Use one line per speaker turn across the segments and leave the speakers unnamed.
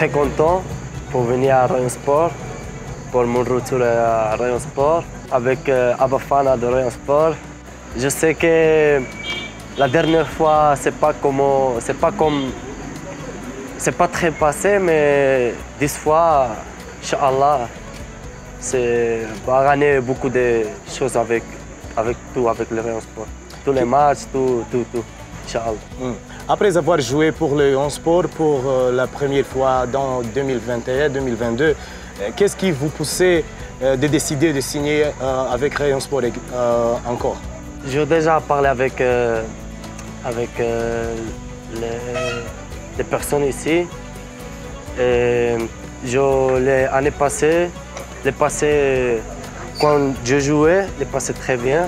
très content pour venir à Rayon Sport, pour mon retour à Rayon Sport, avec Abafana de Rayon Sport. Je sais que la dernière fois, c'est pas très passé, mais 10 fois, Inch'Allah, va gagner beaucoup de choses avec le Rayon Sport. Tous les matchs, tout, Inch'Allah.
Après avoir joué pour le Rayon Sport pour la première fois dans 2021-2022, qu'est-ce qui vous poussait de décider de signer avec Rayon Sport encore?
J'ai déjà parlé avec les personnes ici. L'année passée, quand je jouais, les passé très bien.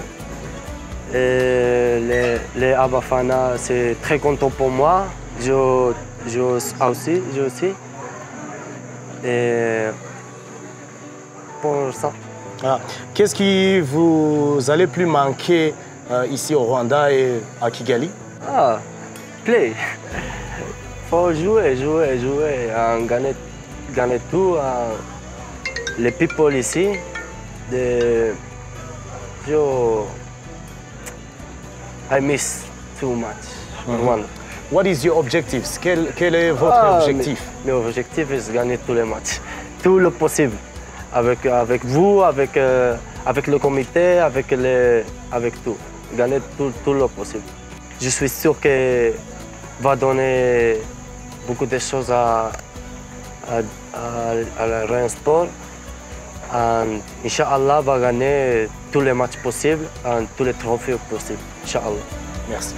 Les Abafana, c'est très content pour moi. Je aussi. Et pour ça.
Qu'est-ce qui vous allez plus manquer ici au Rwanda et à Kigali?
Play. Faut jouer, gagner tout. Les people ici, I miss too much. Rwanda.
What is your objectives? Quel est votre objectif?
Mon objectif est de gagner tous les matchs, tout le possible. Avec vous, avec le comité, avec tout. Gagner tout le possible. Je suis sûr que va donner beaucoup de choses à la Rayon Sport. Inch'Allah va gagner tous les matchs possibles, tous les trophées possibles. Inch'Allah.
Merci.